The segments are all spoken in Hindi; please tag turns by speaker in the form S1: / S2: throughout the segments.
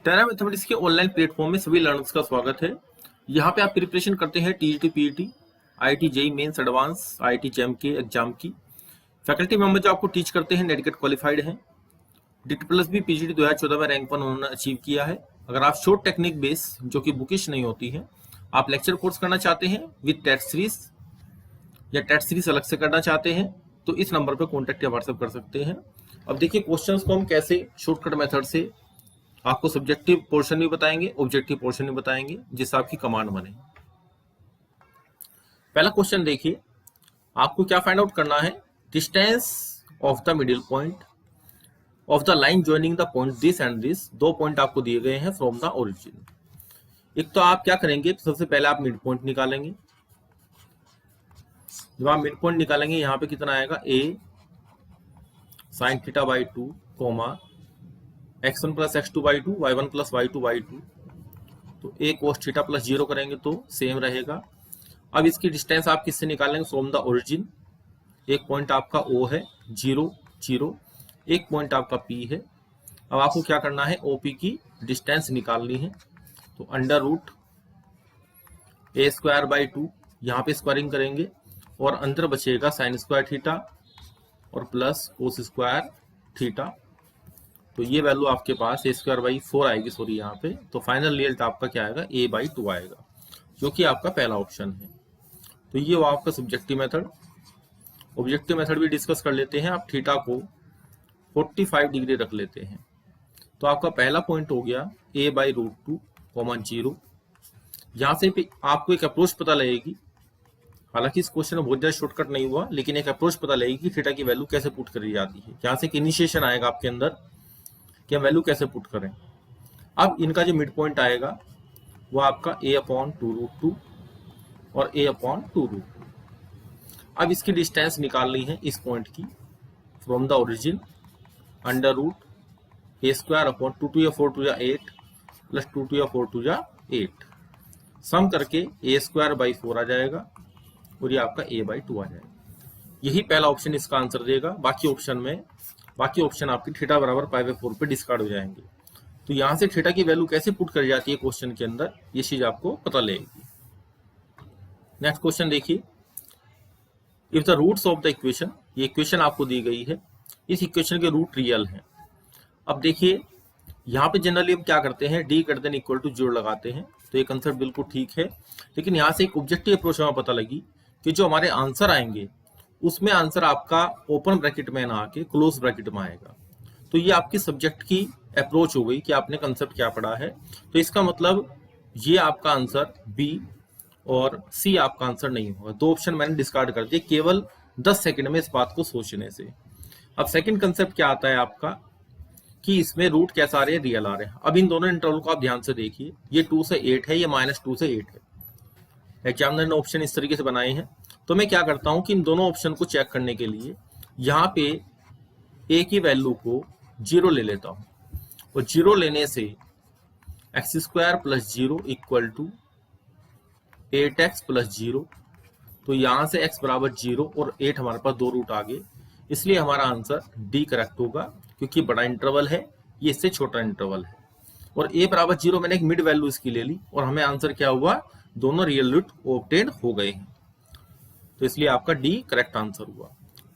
S1: टेरा मैथमेटिक्स के ऑनलाइन प्लेटफॉर्म में सभी लर्नर्स का स्वागत है। यहाँ पे आप प्रिपरेशन करते हैं TGT, PET, IIT JEE mains advance, IIT JEE के एग्जाम की। फैकल्टी मेंबर जो आपको टीच करते हैं नेट गेट क्वालिफाइड हैं। डिट प्लस भी पीजीटी 2014 में रैंक 1 उन्होंने अचीव किया है। अगर आप शॉर्ट टेक्निक बेस जो कि बुकिश नहीं होती है, आप लेक्चर कोर्स करना चाहते हैं विद टेट सीरीज या टेट सीरीज अलग से करना चाहते हैं तो इस नंबर पर कॉन्टैक्ट या व्हाट्सएप कर सकते हैं। अब देखिए क्वेश्चंस को हम कैसे शॉर्टकट मेथड से आपको सब्जेक्टिव पोर्शन भी बताएंगे, ऑब्जेक्टिव पोर्शन भी बताएंगे, जिससे आपकी कमांड बने। पहला क्वेश्चन देखिए, आपको क्या फाइंड आउट करना है। Distance of the middle point of the line joining the point this and this. दो पॉइंट आपको दिए गए हैं फ्रॉम द ओरिजिन। एक तो आप क्या करेंगे, सबसे पहले आप मिड पॉइंट निकालेंगे। जब आप मिड पॉइंट निकालेंगे यहाँ पे कितना आएगा, a sin theta by 2 comma x1 plus x2 by 2 y1 plus y2 by 2। तो a cos थीटा प्लस 0 करेंगे तो सेम रहेगा। अब इसकी डिस्टेंस आप किससे निकालेंगे, फ्रॉम द ओरिजिन। एक पॉइंट आपका O है 0 0, एक पॉइंट आपका P है। अब आपको क्या करना है, OP की डिस्टेंस निकालनी है। तो under root a square by 2, यहाँ पे स्क्वायरिंग करेंगे और अंदर बचेगा साइन स्क्वायर थीटा और प्लस कोस स्क्वायर थीटा। तो ये वैल्यू आपके पास a स्क्वायर बाई 4 आएगी, सॉरी यहाँ पे। तो फाइनल रिजल्ट आपका क्या आएगा, a बाई 2 आएगा, जो कि आपका पहला ऑप्शन है। तो ये वो आपका सब्जेक्टिव मेथड। ऑब्जेक्टिव मेथड भी डिस्कस कर लेते हैं। आप थीटा को 45 डिग्री रख लेते हैं। तो आपका पहला पॉइंट हो गया a बाई रूट 2 कॉमा 0। यहाँ से आपको एक अप्रोच पता लगेगी। हालांकि इस क्वेश्चन में बहुत ज्यादा शॉर्टकट नहीं हुआ, लेकिन एक अप्रोच पता लगेगी कि थीटा की वैल्यू कैसे पुट करी जाती है। यहाँ से एक इनिशिएशन आएगा आपके अंदर कि हम वैल्यू कैसे पुट करें। अब इनका जो मिड पॉइंट आएगा वो आपका a अपॉन 2 रूट 2 और a अपॉन 2 रूट 2। अब इसकी डिस्टेंस निकालनी है इस पॉइंट की from the origin. Under root a square upon 2 2 या 4 2 या 8 प्लस 2 2 या 4 2 या 8, सम करके a स्क्वायर बाई 4 आ जाएगा और ये आपका a बाई 2 आ जाएगा। यही पहला ऑप्शन इसका आंसर देगा। बाकी ऑप्शन आपकी थीटा बराबर पाई बाई 4 पे डिस्कार्ड हो जाएंगे। तो यहां से थीटा की वैल्यू कैसे पुट कर जाती है क्वेश्चन के अंदर, ये चीज आपको पता लगेगी। नेक्स्ट क्वेश्चन देखिए, if the roots of the equation, ये इक्वेशन आपको दी गई है, इस इक्वेशन के रूट रियल हैं। अब देखिए यहाँ पे जनरली हम क्या करते हैं, d greater than equal to 0 लगाते हैं। तो ये कंसेप्ट बिल्कुल ठीक है, लेकिन यहाँ से एक ऑब्जेक्टिव अप्रोच हमें पता लगी कि जो हमारे आंसर आएंगे उसमें आंसर आपका ओपन ब्रैकेट में ना आके क्लोज ब्रैकेट में आएगा। तो ये आपकी सब्जेक्ट की अप्रोच हो गई कि आपने कंसेप्ट क्या पढ़ा है। तो इसका मतलब ये आपका आंसर बी और सी आपका आंसर नहीं होगा। दो ऑप्शन मैंने डिस्कार्ड कर दिए केवल 10 सेकंड में इस बात को सोचने से। अब सेकंड कंसेप्ट क्या आता है आपका कि इसमें रूट कैसा आ रहे हैं, रियल आ रहे हैं। अब इन दोनों इंटरवल को आप ध्यान से देखिए, ये 2 से 8 है, ये -2 से 8 है। एग्जामिनर ने ऑप्शन इस तरीके से बनाए हैं। तो मैं क्या करता हूं कि इन दोनों ऑप्शन को चेक करने के लिए यहाँ पे a की वैल्यू को 0 ले लेता हूं और 0 लेने से x square plus 0 equal to 8x plus 0। तो यहां से x बराबर 0 और 8 हमारे पास 2 रूट आ गए, इसलिए हमारा आंसर डी करेक्ट होगा, क्योंकि बड़ा इंटरवल है, ये इससे छोटा इंटरवल है। और a बराबर 0 मैंने एक मिड वैल्यू इसकी ले ली और हमें आंसर क्या हुआ, दोनों रियल रूट ऑब्टेन हो गए हैं। तो इसलिए आपका डी करेक्ट आंसर हुआ।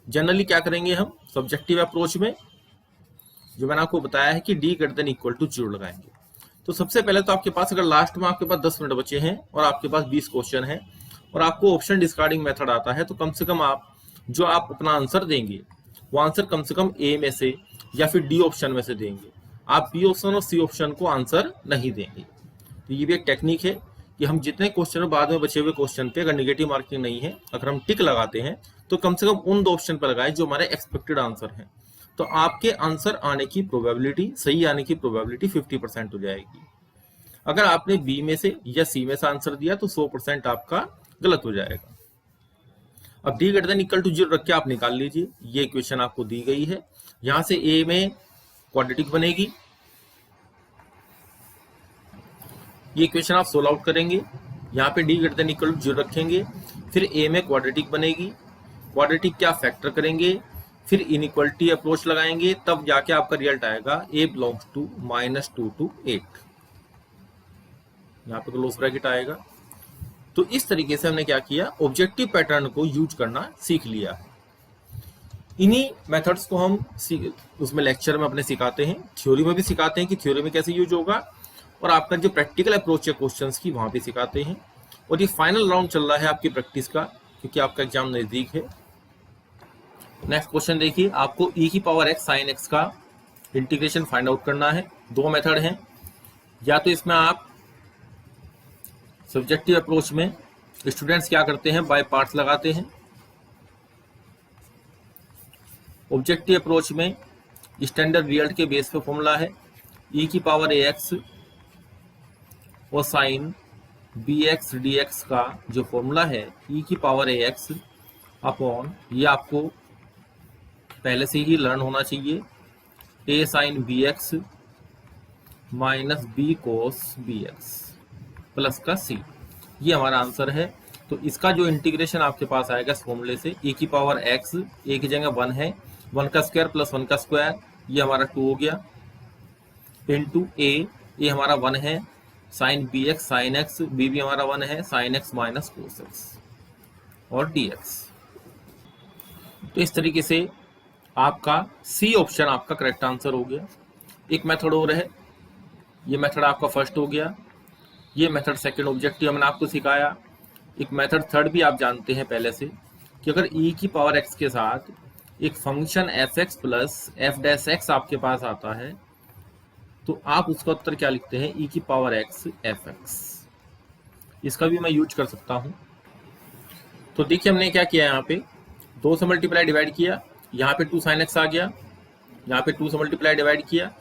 S1: जनरली क्या करेंगे हम सब्जेक्टिव अप्रोच में, जो मैंने आपको बताया है कि D greater than equal to 0 लगाएंगे। तो सबसे पहले तो आपके पास अगर लास्ट में आपके पास 10 मिनट बचे हैं और आपके पास 20 क्वेश्चन है और आपको ऑप्शन डिस्कार्डिंग मेथड आता है, तो कम से कम आप जो आप अपना आंसर देंगे वो आंसर कम से कम ए में से या फिर डी ऑप्शन में से देंगे। आप बी ऑप्शन और सी ऑप्शन को आंसर नहीं देंगे। तो ये भी एक टेक्निक है कि हम जितने क्वेश्चन बाद में बचे हुए क्वेश्चन पे अगर नेगेटिव मार्किंग नहीं है, अगर हम टिक लगाते हैं तो कम से कम उन 2 ऑप्शन पर लगाएं जो हमारे एक्सपेक्टेड आंसर हैं। तो आपके आंसर आने की प्रोबेबिलिटी, सही आने की प्रोबेबिलिटी 50% हो जाएगी। अगर आपने बी में से या सी में से आंसर दिया तो 100% आपका गलत हो जाएगा। अब D greater than equal to 0 रख के आप निकाल लीजिए। ये इक्वेशन आपको दी गई है। यहां से ए में क्वाड्रेटिक बनेगी, ये इक्वेशन आप सोल्व आउट करेंगे। यहाँ पे D greater than equal to 0 रखेंगे, फिर ए में क्वाड्रेटिक बनेगी। क्वाड्रेटिक क्या फैक्टर करेंगे, फिर इनइक्वलिटी अप्रोच लगाएंगे, तब जाके आपका रिजल्ट आएगा a बिलोंग्स टू -2 to 8। यहाँ पे क्लोज ब्रैकेट आएगा। तो इस तरीके से हमने क्या किया, ऑब्जेक्टिव पैटर्न को यूज करना सीख लिया। इन्हीं मेथड्स को हम उसमें लेक्चर में अपने सिखाते हैं, थ्योरी में भी सिखाते हैं कि थ्योरी में कैसे यूज होगा, और आपका जो प्रैक्टिकल अप्रोच है क्वेश्चंस की वहां पे सिखाते हैं। और ये फाइनल राउंड चल रहा है आपकी प्रैक्टिस का, क्योंकि आपका एग्जाम नजदीक है। नेक्स्ट क्वेश्चन देखिए, आपको e की पावर x sin x का इंटीग्रेशन फाइंड आउट करना है। दो मेथड हैं, या तो इसमें आप सब्जेक्टिव अप्रोच में स्टूडेंट्स क्या करते हैं, बाय पार्ट्स लगाते हैं। ऑब्जेक्टिव अप्रोच में स्टैंडर्ड रिजल्ट के बेस पे फॉर्मूला है e की पावर ax और साइन bx dx का जो फॉर्मूला है e की पावर ax अपॉन, ये आपको पहले से ही लर्न होना चाहिए, a sine bx minus b cos bx plus का c। ये हमारा आंसर है। तो इसका जो इंटीग्रेशन आपके पास आएगा इस फॉर्मूले से, e की पावर x, a की जगह 1 है, 1 का स्क्वायर प्लस 1 का स्क्वायर, ये हमारा 2 हो गया, इंटू a हमारा 1 है, sine bx sine x, b भी हमारा 1 है, sine x minus cos x और dx। तो इस तरीके से आपका सी ऑप्शन आपका करेक्ट आंसर हो गया। एक मेथड और है, ये मेथड आपका फर्स्ट हो गया, ये मेथड सेकंड ऑब्जेक्टिव मैंने आपको सिखाया। एक मेथड थर्ड भी आप जानते हैं पहले से, कि अगर e की पावर x के साथ एक function fx plus f dash x आपके पास आता है, तो आप उसका उत्तर क्या लिखते हैं, e की पावर x fx। इसका भी मैं यूज कर सकता हूं। तो देखिए हमने क्या किया, यहाँ पे 2 से मल्टीप्लाई डिवाइड किया, यहाँ पे 2 sin x आ गया, यहाँ पे 2 से मल्टीप्लाई डिवाइड किया,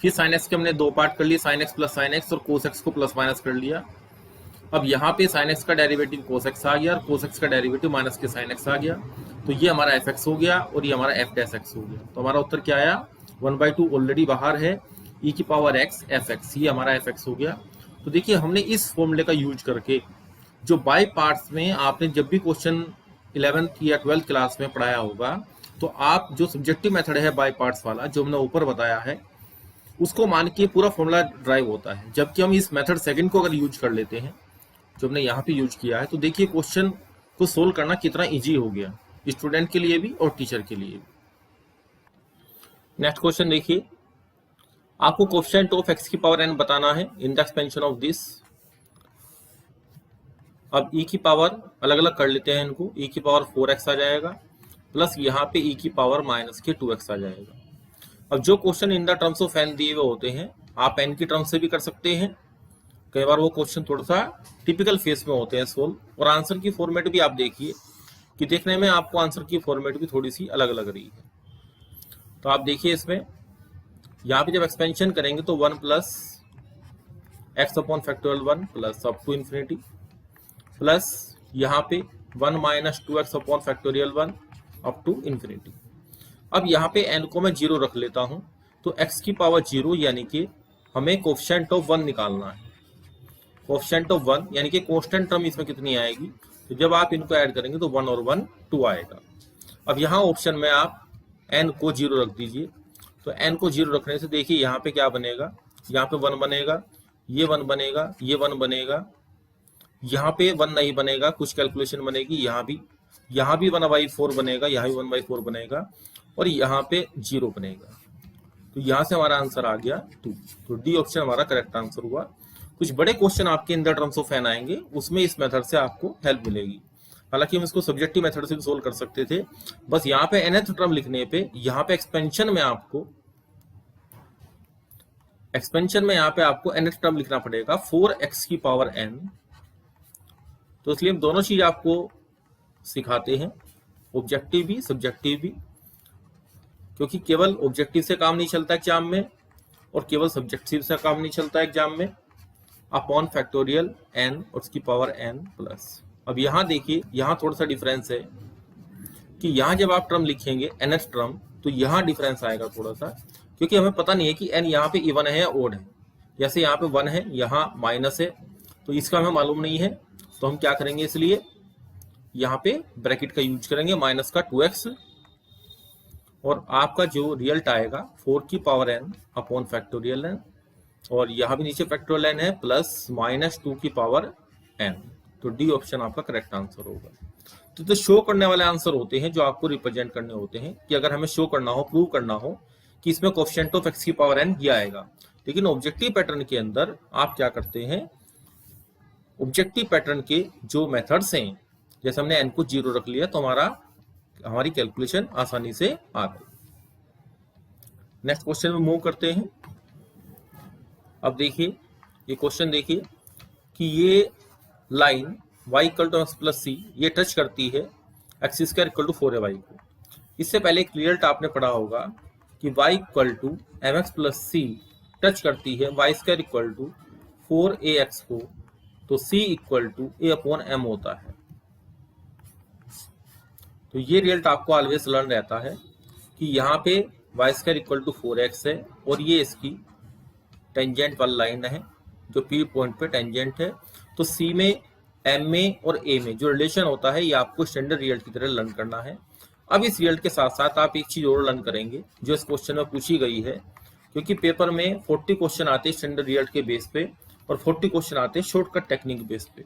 S1: फिर sin x के हमने 2 पार्ट कर लिए, sin x plus sin x और cos x को प्लस माइनस कर लिया। अब यहाँ पे sin x का डेरिवेटिव cos x आ गया और cos x का डेरिवेटिव माइनस के sin x आ गया। तो ये हमारा fx हो गया और ये हमारा f डैश x हो गया। तो हमारा उत्तर क्या आया, 1/2 ऑलरेडी बाहर है, e की पावर x fx, ये हमारा fx हो गया। तो देखिए हमने इस फॉर्मूले का यूज करके, जो बाय पार्ट्स में आपने जब भी क्वेश्चन 11th या 12th क्लास में पढ़ाया होगा, तो आप जो सब्जेक्टिव मेथड है बाय पार्ट्स वाला जो हमने ऊपर बताया है, उसको मान के पूरा फॉर्मूला ड्राइव होता है। जबकि हम इस मेथड सेकंड को अगर यूज कर लेते हैं, जो हमने यहाँ पे यूज किया है, तो देखिए क्वेश्चन को सोल्व करना कितना इजी हो गया, स्टूडेंट के लिए भी और टीचर के लिए भी। नेक्स्ट क्वेश्चन देखिए, आपको कोएफिशिएंट ऑफ x की पावर n बताना है in the expansion of this. अब e की पावर अलग अलग कर लेते हैं इनको, e की पावर 4x आ जाएगा, प्लस यहाँ पे e की पावर माइनस के 2x आ जाएगा। अब जो question in the terms of n दिए हुए होते हैं, आप n की टर्म्स से भी कर सकते हैं। कई बार वो क्वेश्चन थोड़ा सा टिपिकल फेस में होते हैं सोल्व, और आंसर की फॉर्मेट भी आप देखिए कि देखने में आपको आंसर की फॉर्मेट भी थोड़ी सी अलग लग रही है। तो आप देखिए इसमें, यहाँ पे जब एक्सपेंशन करेंगे तो 1 plus x upon factorial 1 plus up to infinity, plus यहाँ पे 1 minus 2x upon factorial 1 up to infinity. अब यहाँ पे n को मैं 0 रख लेता हूँ, तो x की पावर 0 यानी कि हमें कोएफिशिएंट ऑफ 1 निकालना है। कोएफिशिएंट ऑफ 1 यानी कि कांस्टेंट टर्म इसमें कितनी आएगी, तो जब आप इनको ऐड करेंगे तो 1 और 1 2 आएगा। अब यहाँ ऑप्शन में आप n को 0 रख दीजिए, तो n को 0 रखने से देखिए यहाँ पे क्या बनेगा, यहाँ पे 1 बनेगा, ये 1 बनेगा, ये 1 बनेगा, यहाँ पे 1 नहीं बनेगा, कुछ कैलकुलेशन बनेगी, यहाँ भी 1/4 बनेगा, यहाँ भी 1/4 बनेगा, और यहाँ पे 0 बनेगा। तो यहाँ से हमारा आंसर आ गया 2। तो डी ऑप्शन हमारा करेक्ट आंसर हुआ। कुछ बड़े क्वेश्चन आपके in the terms of n आएंगे, उसमें इस मेथड से आपको हेल्प मिलेगी। हालांकि हम इसको सब्जेक्टिव मेथड से भी सोल्व कर सकते थे, बस यहाँ पे nth टर्म लिखने पे, यहाँ पे एक्सपेंशन में आपको nth टर्म लिखना पड़ेगा 4x की पावर n। तो इसलिए हम दोनों चीज आपको सिखाते हैं, ऑब्जेक्टिव भी सब्जेक्टिव भी, क्योंकि केवल ऑब्जेक्टिव से काम नहीं चलता एग्जाम में और केवल सब्जेक्टिव से काम नहीं चलता एग्जाम में। अपॉन फैक्टोरियल n और उसकी पावर n प्लस। अब यहाँ देखिए, यहाँ थोड़ा सा डिफरेंस है कि यहाँ जब आप टर्म लिखेंगे nth टर्म, तो यहाँ डिफरेंस आएगा थोड़ा सा, क्योंकि हमें पता नहीं है कि n यहाँ पे इवन है या ओड है। जैसे यहाँ पे 1 है, यहाँ माइनस है, तो इसका हमें मालूम नहीं है, तो हम क्या करेंगे, इसलिए यहाँ पे ब्रैकेट का यूज करेंगे, माइनस का 2x और आपका जो रिजल्ट आएगा 4 की power n upon factorial n, और यहाँ भी नीचे फैक्टोरियल n है, प्लस माइनस 2 की पावर n। तो डी ऑप्शन आपका करेक्ट आंसर होगा। तो शो करने वाले आंसर होते हैं जो आपको रिप्रेजेंट करने होते हैं, कि अगर हमें शो करना हो, प्रूव करना हो कि इसमें कोएफिशिएंट ऑफ x की पावर n ये आएगा। लेकिन ऑब्जेक्टिव पैटर्न के अंदर आप क्या करते हैं, ऑब्जेक्टिव पैटर्न के जो मेथड्स हैं, जैसे हमने n को 0 रख लिया तो हमारी कैलकुलेशन आसानी से आ गई। नेक्स्ट क्वेश्चन में मूव करते हैं। अब देखिए ये क्वेश्चन देखिए कि ये line y equal to x plus c ये टच करती है x square equal to 4ay को। इससे पहले एक रिजल्ट आपने पढ़ा होगा कि y equal to mx plus C touch करती है y square equal to 4ax को, तो c equal to a upon m होता है। तो ये रिजल्ट आपको ऑलवेज लर्न रहता है कि यहाँ पे y square equal to 4x है और ये इसकी टेंजेंट वाली लाइन है जो P पॉइंट पे टेंजेंट है। तो C में, M में और A में जो रिलेशन होता है ये आपको स्टैंडर्ड रिजल्ट की तरह लर्न करना है। अब इस रिजल्ट के साथ साथ आप एक चीज और लर्न करेंगे जो इस क्वेश्चन में पूछी गई है, क्योंकि पेपर में 40 क्वेश्चन आते हैं स्टैंडर्ड रिजल्ट के बेस पे और 40 क्वेश्चन आते हैं शॉर्टकट टेक्निक बेस पे।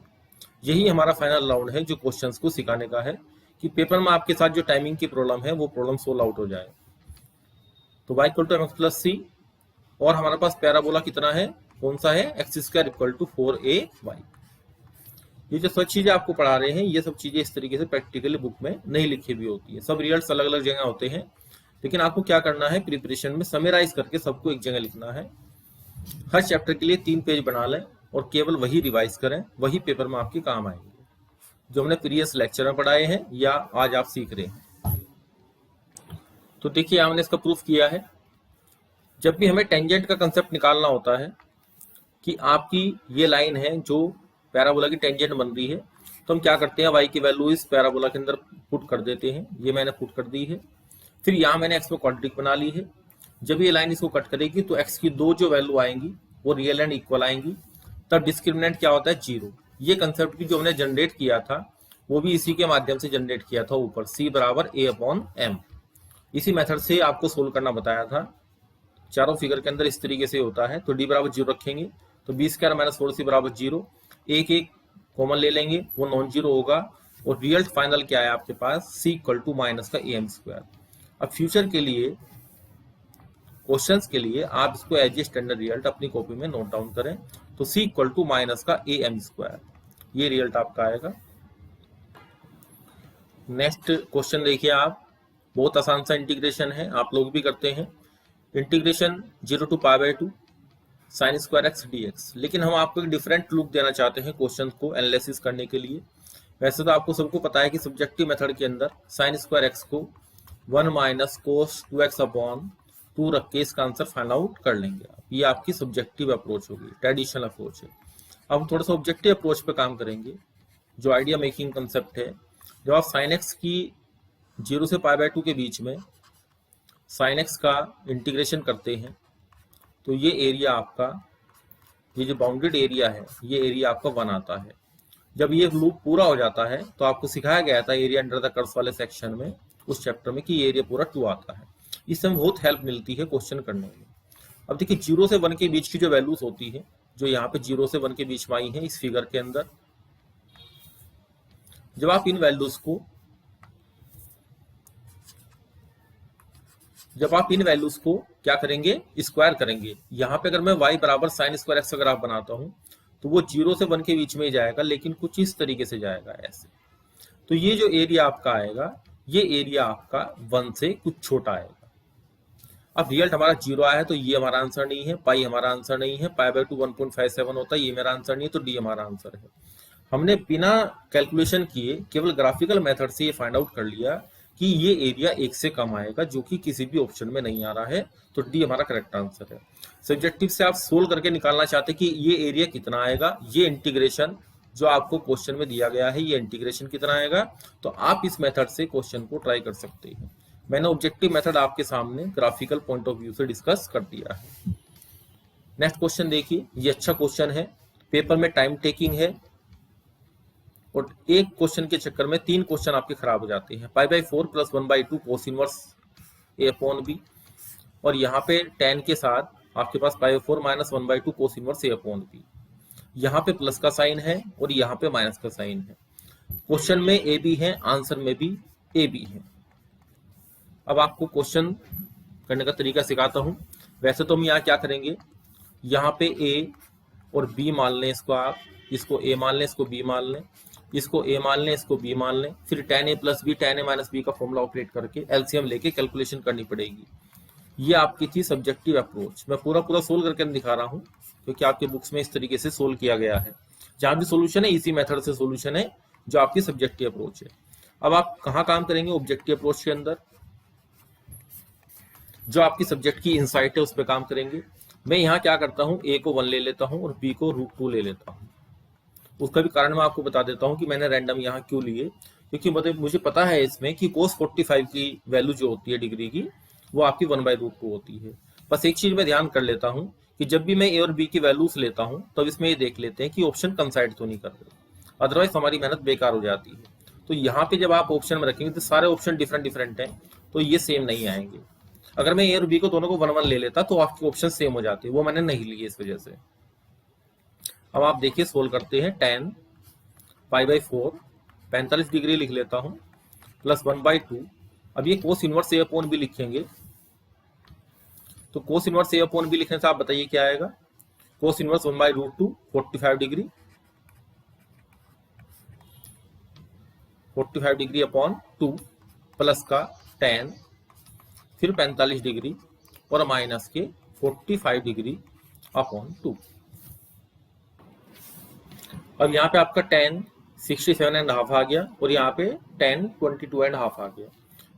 S1: यही हमारा फाइनल राउंड है जो क्वेश्चंस को सिखाने का है कि पेपर में आपके साथ जो टाइमिंग की प्रॉब्लम है वो प्रॉब्लम सोल्व आउट हो जाए। तो y equal to mx plus c और हमारे पास पैराबोला कितना है, कौन सा है, x square equal to 4ay। ये जो सब चीजें आपको पढ़ा रहे हैं ये सब चीजें इस तरीके से प्रैक्टिकली बुक में नहीं लिखी हुई होती है। सब रिजल्ट्स अलग अलग जगह होते हैं, लेकिन आपको क्या करना है, प्रिपरेशन में समराइज करके सबको एक जगह लिखना है। हर चैप्टर के लिए 3 पेज बना लें और केवल वही रिवाइज करें, वही पेपर में आपके काम आएंगे जो हमने प्रीवियस लेक्चर में पढ़ाए हैं या आज आप सीख रहे हैं। तो देखिए हमने इसका प्रूफ किया है। जब भी हमें टेंजेंट का कंसेप्ट निकालना होता है कि आपकी ये लाइन है जो पैराबोला की टेंजेंट बन रही है, तो हम क्या करते हैं, y की वैल्यू इस पैराबोला के अंदर पुट कर देते हैं। ये मैंने पुट कर दी है। फिर यहाँ मैंने x में क्वाड्रेटिक बना ली है। जब ये लाइन इसको कट करेगी तो x की दो जो वैल्यू आएंगी वो रियल एंड इक्वल आएंगी, तब डिस्क्रिमिनेंट क्या होता है, 0। ये कंसेप्ट भी जो हमने जनरेट किया था वो भी इसी के माध्यम से जनरेट किया था, ऊपर c बराबर a अपॉन m। इसी मेथड से आपको सोल्व करना बताया था। चारों फिगर के अंदर इस तरीके से होता है। तो d बराबर 0 रखेंगे तो b स्क्वायर माइनस 4c बराबर 0। एक कॉमन ले लेंगे वो नॉन जीरो होगा और रिजल्ट फाइनल क्या है आपके पास, c इक्वल टू माइनस का am स्क्वायर। अब फ्यूचर के लिए, क्वेश्चंस के लिए आप इसको एज ए स्टैंडर्ड रिजल्ट अपनी कॉपी में नोट डाउन करें। तो c इक्वल टू माइनस का am स्क्वायर, ये रिजल्ट आपका आएगा। नेक्स्ट क्वेश्चन देखिए आप, बहुत आसान सा इंटीग्रेशन है, आप लोग भी करते हैं। Integration 0 to π/2 sin square x dx। लेकिन हम आपको एक डिफरेंट लुक देना चाहते हैं क्वेश्चन को एनालिसिस करने के लिए। वैसे तो आपको सबको पता है कि सब्जेक्टिव मेथड के अंदर sin स्क्वायर x को 1 माइनस कोस 2x अपॉन 2 रख के इसका आंसर फाइंड आउट कर लेंगे आप। ये आपकी सब्जेक्टिव अप्रोच होगी, ट्रेडिशनल अप्रोच है। अब थोड़ा सा ऑब्जेक्टिव अप्रोच पे काम करेंगे, जो आइडिया मेकिंग कंसेप्ट है। जब आप sin x की 0 से π/2 के बीच में sin x का इंटीग्रेशन करते हैं तो ये एरिया आपका, ये जो बाउंडेड एरिया है, ये एरिया आपका 1 आता है। जब ये लूप पूरा हो जाता है तो आपको सिखाया गया था एरिया अंडर द कर्व्स वाले सेक्शन में, उस चैप्टर में, कि ये एरिया पूरा 2 आता है। इससे हमें बहुत हेल्प मिलती है क्वेश्चन करने में। अब देखिए 0 से 1 के बीच की जो वैल्यूज होती है, जो यहाँ पे 0 से 1 के बीच में आई है इस फिगर के अंदर, जब आप इन वैल्यूज को क्या करेंगे, स्क्वायर करेंगे। यहाँ पे अगर मैं y बराबर साइन स्क्वायर x ग्राफ बनाता हूँ तो वो 0 से 1 के बीच में ही जाएगा, लेकिन कुछ इस तरीके से जाएगा, ऐसे। तो ये जो एरिया आपका आएगा, ये एरिया आपका 1 से कुछ छोटा आएगा। अब रिजल्ट हमारा 0 आया है तो ये हमारा आंसर नहीं है, पाई हमारा आंसर नहीं है, π/2 1.57 होता है, ये मेरा आंसर नहीं है, तो डी हमारा आंसर है। हमने बिना कैलकुलेशन किए केवल ग्राफिकल मेथड से ये फाइंड आउट कर लिया कि ये एरिया 1 से कम आएगा, जो कि किसी भी ऑप्शन में नहीं आ रहा है, तो डी हमारा करेक्ट आंसर है। सब्जेक्टिव से आप सोल्व करके निकालना चाहते कि ये एरिया कितना आएगा, ये इंटीग्रेशन जो आपको क्वेश्चन में दिया गया है, ये इंटीग्रेशन कितना आएगा, तो आप इस मेथड से क्वेश्चन को ट्राई कर सकते हैं। मैंने ऑब्जेक्टिव मेथड आपके सामने ग्राफिकल पॉइंट ऑफ व्यू से डिस्कस कर दिया है। नेक्स्ट क्वेश्चन देखिए, ये अच्छा क्वेश्चन है, पेपर में टाइम टेकिंग है और एक क्वेश्चन के चक्कर में 3 क्वेश्चन आपके खराब हो जाते हैं। π/4 + 1/2 कोस इनवर्स ए अपॉन बी, और यहाँ पे tan के साथ आपके पास पाई/4 माइनस 1/2 कोस इनवर्स ए अपॉन बी। यहाँ पे प्लस का साइन है और यहाँ पे माइनस का साइन है। क्वेश्चन में ए बी है, आंसर में भी ए बी है। अब आपको क्वेश्चन करने का तरीका सिखाता हूँ। वैसे तो हम यहाँ क्या करेंगे, यहाँ पे ए और बी मान लें, इसको आप इसको ए मान लें, इसको बी मान लें, इसको ए मान लें, इसको बी मान लें, फिर tan a plus B tan a minus B का फॉर्मूला ऑपरेट करके एलसीएम लेके कैलकुलेशन करनी पड़ेगी। ये आपकी थी सब्जेक्टिव अप्रोच। मैं पूरा सोल्व करके दिखा रहा हूँ क्योंकि आपके बुक्स में इस तरीके से सोल्व किया गया है। जहां भी सोल्यूशन है इसी मेथड से सोल्यूशन है जो आपकी सब्जेक्टिव अप्रोच है। अब आप कहाँ काम करेंगे, ऑब्जेक्टिव अप्रोच के अंदर जो आपकी सब्जेक्ट की इंसाइट है उस पर काम करेंगे। मैं यहाँ क्या करता हूँ, ए को 1 ले लेता हूँ और बी को √2 ले लेता हूँ। उसका भी कारण मैं आपको बता देता हूँ कि मैंने रैंडम यहाँ क्यों लिए, क्योंकि मुझे पता है इसमें कि cos 45 की वैल्यू जो होती है डिग्री की वो आपकी 1/√2 होती है। बस एक चीज में ध्यान कर लेता हूँ कि जब भी मैं ए और बी की वैल्यूज लेता हूँ तब इसमें ये देख लेते हैं कि ऑप्शन कंसाइड तो नहीं कर रहे, अदरवाइज हमारी मेहनत बेकार हो जाती है। तो यहाँ पे जब आप ऑप्शन में रखेंगे तो सारे ऑप्शन डिफरेंट हैं, तो ये सेम नहीं आएंगे। अगर मैं ए और बी को दोनों को 1/1 ले लेता तो आपके ऑप्शन सेम हो जाते, वो मैंने नहीं लिए इस वजह से। अब आप देखिए सोल्व करते हैं। tan पाई/4 45 डिग्री लिख लेता हूं प्लस 1/2। अब ये कोस इनवर्स ए अपॉन बी लिखेंगे, तो कोस इनवर्स ए अपॉन बी लिखने से आप बताइए क्या आएगा। Cos inverse 1/√2 45 degree, 45 degree upon 2 plus का tan फिर 45 डिग्री और माइनस के 45 डिग्री अपॉन 2। अब यहाँ पे आपका tan 67.5 आ गया और यहाँ पे tan 22.5 आ गया।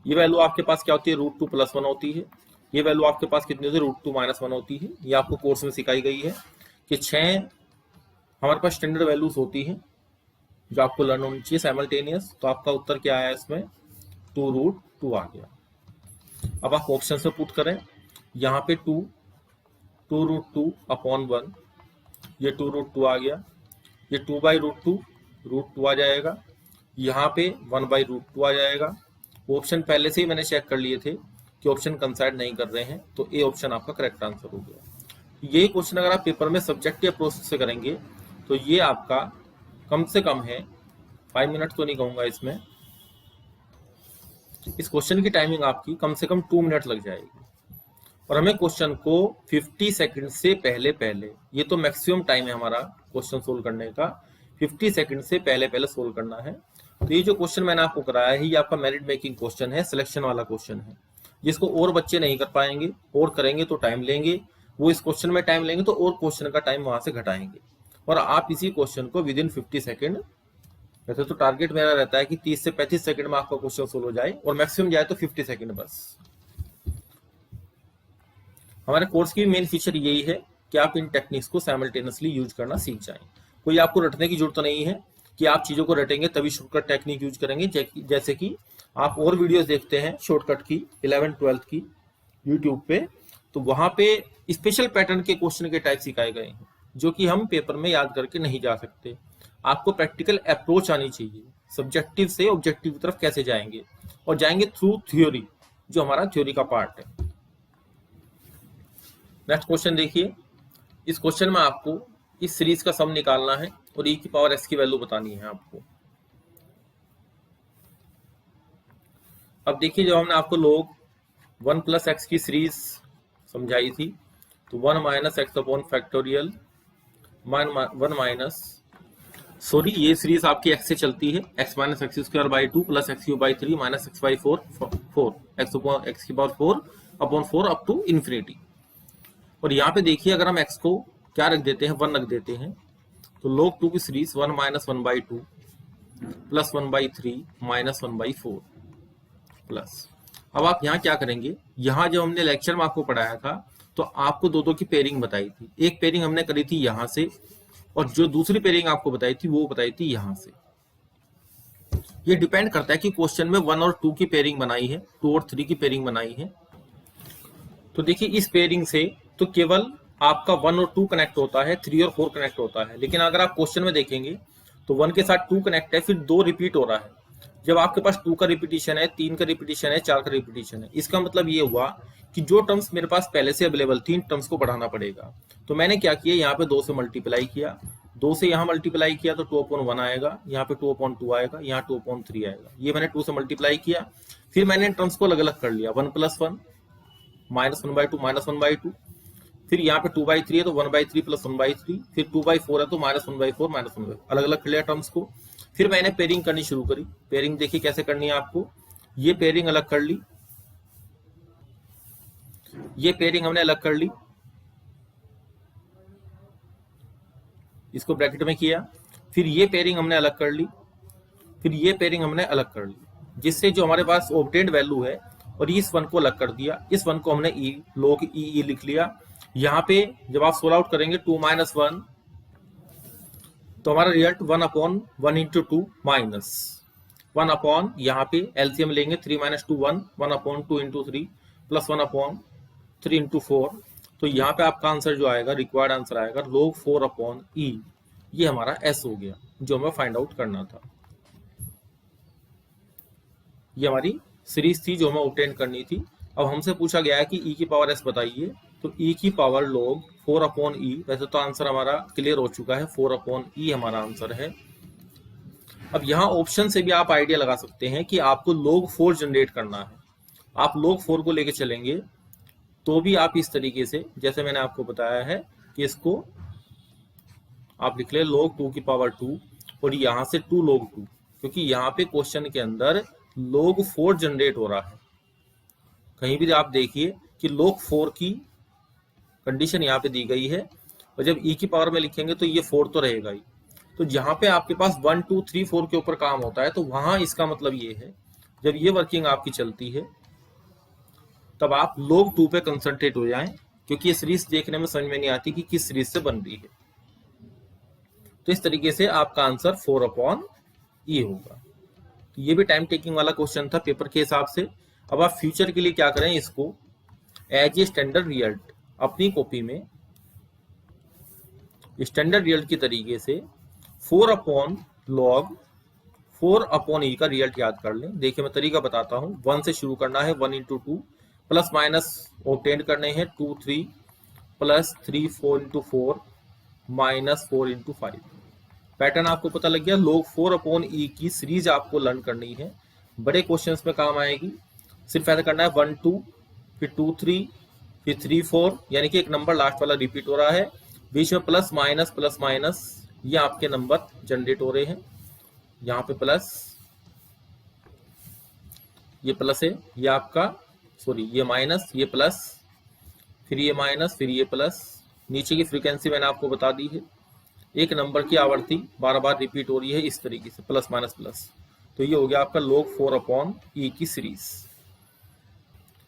S1: ये वैल्यू आपके पास क्या होती है, √2 + 1 होती है। ये वैल्यू आपके पास कितनी होती है, √2 - 1 होती है। ये आपको कोर्स में सिखाई गई है कि 6 हमारे पास स्टैंडर्ड वैल्यूज होती हैं जो आपको लर्न होनी चाहिए साइमल्टेनियस। तो आपका उत्तर क्या आया इसमें, 2√2 आ गया। अब आप ऑप्शन से पुट करें, यहाँ पे 2√2 अपॉन 1, ये 2√2 आ गया, ये 2/√2 √2 आ जाएगा, यहाँ पे 1/√2 आ जाएगा। ऑप्शन पहले से ही मैंने चेक कर लिए थे कि ऑप्शन कंसाइड नहीं कर रहे हैं, तो ए ऑप्शन आपका करेक्ट आंसर हो गया। ये क्वेश्चन अगर आप पेपर में सब्जेक्टिव अप्रोच से करेंगे तो ये आपका कम से कम है 5 मिनट तो नहीं कहूंगा इसमें, इस क्वेश्चन की टाइमिंग आपकी कम से कम 2 मिनट लग जाएगी। और हमें क्वेश्चन को 50 सेकंड से पहले, ये तो मैक्सिमम टाइम है हमारा क्वेश्चन सोल्व करने का, 50 सेकंड से पहले सोल्व करना है। तो ये जो क्वेश्चन मैंने आपको कराया है ये आपका मेरिट मेकिंग क्वेश्चन है, सिलेक्शन वाला क्वेश्चन है, जिसको और बच्चे नहीं कर पाएंगे, और करेंगे तो टाइम लेंगे, वो इस क्वेश्चन में टाइम लेंगे तो और क्वेश्चन का टाइम वहां से घटाएंगे। और आप इसी क्वेश्चन को विदिन 50 सेकंड, वैसे तो टारगेट मेरा रहता है कि 30 से 35 सेकंड में आपका क्वेश्चन सोल्व हो जाए, और मैक्सिमम जाए तो 50 सेकंड बस। हमारे कोर्स की मेन फीचर यही है कि आप इन टेक्निक्स को साइमल्टेनियसली यूज करना सीख जाएं। कोई आपको रटने की जरूरत नहीं है कि आप चीजों को रटेंगे तभी शॉर्टकट टेक्निक यूज करेंगे। जैसे कि आप और वीडियोस देखते हैं शॉर्टकट की 11th 12th की यूट्यूब पे, तो वहां पे स्पेशल पैटर्न के क्वेश्चन के टाइप सिखाए गए हैं जो कि हम पेपर में याद करके नहीं जा सकते। आपको प्रैक्टिकल अप्रोच आनी चाहिए, सब्जेक्टिव से ऑब्जेक्टिव की तरफ कैसे जाएंगे, और जाएंगे थ्रू थ्योरी, जो हमारा थ्योरी का पार्ट है। नेक्स्ट क्वेश्चन देखिए। इस क्वेश्चन में आपको इस सीरीज का सम निकालना है और e की पावर x की वैल्यू बतानी है आपको। अब देखिए जब हमने आपको लोग 1 + x की सीरीज समझाई थी तो 1 - x upon factorial 1 minus, sorry ये सीरीज आपकी x से चलती है, x - x²/2 + x³/3 - x/4 x upon x की power 4 upon 4 up to infinity. और यहाँ पे देखिए अगर हम x को क्या रख देते हैं, 1 रख देते हैं, तो log 2 की सीरीज 1 - 1/2 प्लस 1/3 माइनस 1/4 प्लस। अब आप यहाँ क्या करेंगे, यहाँ जब हमने लेक्चर में आपको पढ़ाया था तो आपको दो की पेयरिंग बताई थी। एक पेयरिंग हमने करी थी यहाँ से, और जो दूसरी पेयरिंग आपको बताई थी वो बताई थी यहाँ से। ये डिपेंड करता है कि क्वेश्चन में 1 और 2 की पेयरिंग बनाई है, 2 और 3 की पेयरिंग बनाई है। तो देखिए इस पेयरिंग से तो केवल आपका 1 और 2 कनेक्ट होता है, 3 और 4 कनेक्ट होता है। लेकिन अगर आप क्वेश्चन में देखेंगे तो 1 के साथ 2 कनेक्ट है, फिर 2 रिपीट हो रहा है, जब आपके पास 2 का रिपीटिशन है, 3 का रिपीटिशन है, 4 का रिपीटिशन है, इसका मतलब ये हुआ कि जो टर्म्स मेरे पास पहले से अवेलेबल थी, इन टर्म्स को बढ़ाना पड़ेगा। तो मैंने क्या किया, यहाँ पे 2 से मल्टीप्लाई किया, 2 से यहाँ मल्टीप्लाई किया तो 2/1 आएगा, यहाँ पे 2/2 आएगा, यहाँ 2/3 आएगा। ये मैंने 2 से मल्टीप्लाई किया, फिर मैंने इन टर्म्स को अलग अलग कर लिया, 1 + 1 -1/2 -1/2, फिर यहाँ पे 2/3 है तो 1/3 + 1/3, फिर 2/4 है तो -1/4 -1/4, अलग अलग कर लिया टर्म्स को। फिर मैंने पेयरिंग करनी शुरू करी। पेयरिंग देखिए कैसे करनी है आपको, ये पेयरिंग अलग कर ली, ये पेयरिंग हमने अलग कर ली, इसको ब्रैकेट में किया, फिर ये पेयरिंग हमने अलग कर ली, फिर ये पेयरिंग हमने अलग कर ली, जिससे जो हमारे पास ऑब्टेन्ड वैल्यू है, और इस 1 को अलग कर दिया, इस 1 को हमने log ई लिख लिया। यहाँ पे जब आप सोल्व आउट करेंगे 2 - 1 तो हमारा रिजल्ट 1/1 × 2 माइनस 1 यहाँ पे एलसीएम लेंगे 3 - 2 1 1/2 × 3 प्लस 1/3 × 4। तो यहाँ पे आपका आंसर जो आएगा, रिक्वायर्ड आंसर आएगा log 4/e। ये हमारा s हो गया जो हमें फाइंड आउट करना था। ये हमारी सीरीज थी जो हमें ऑब्टेन करनी थी। अब हमसे पूछा गया है कि e की पावर s बताइए, तो e की पावर log 4/e, वैसे तो आंसर हमारा क्लियर हो चुका है, 4/e हमारा आंसर है। अब यहाँ ऑप्शन से भी आप आइडिया लगा सकते हैं कि आपको log 4 जनरेट करना है। आप log 4 को लेके चलेंगे तो भी आप इस तरीके से, जैसे मैंने आपको बताया है कि इसको आप लिख ले log 2 की पावर 2 और यहाँ से 2 log 2, क्योंकि यहाँ पे क्वेश्चन के अंदर log 4 जनरेट हो रहा है। कहीं भी आप देखिए कि log 4 की कंडीशन यहाँ पे दी गई है, और जब e की पावर में लिखेंगे तो ये 4 तो रहेगा ही। तो जहां पे आपके पास 1 2 3 4 के ऊपर काम होता है, तो वहां इसका मतलब ये है, जब ये वर्किंग आपकी चलती है तब आप log 2 पे कंसंट्रेट हो जाएं, क्योंकि ये सीरीज देखने में समझ में नहीं आती कि किस सीरीज से बन रही है। तो इस तरीके से आपका आंसर 4/e होगा। तो ये भी टाइम टेकिंग वाला क्वेश्चन था पेपर के हिसाब से। अब आप फ्यूचर के लिए क्या करें, इसको एज ए स्टैंडर्ड रिजल्ट अपनी कॉपी में स्टैंडर्ड रिजल्ट की तरीके से 4/log 4/e का रिजल्ट याद कर लें। देखिए मैं तरीका बताता हूं, 1 से शुरू करना है, 1 × 2 प्लस माइनस ऑब्टेन करने हैं 2 3 प्लस 3 4 × 4 माइनस 4 × 5। पैटर्न आपको पता लग गया। log 4/e की सीरीज आपको लर्न करनी है, बड़े क्वेश्चंस में काम आएगी। सिर्फ ऐसा करना है 1 2 फिर 2 3 फिर 3 4, यानी कि एक नंबर लास्ट वाला रिपीट हो रहा है, बीच में प्लस माइनस, ये आपके नंबर जनरेट हो रहे हैं। यहाँ पे प्लस, ये प्लस है, ये आपका सॉरी ये माइनस, ये प्लस, फिर ये माइनस, फिर ये प्लस। नीचे की फ्रीक्वेंसी मैंने आपको बता दी है, एक नंबर की आवर्ती बार बार रिपीट हो रही है इस तरीके से, प्लस माइनस प्लस। तो ये हो गया आपका log 4/e की सीरीज।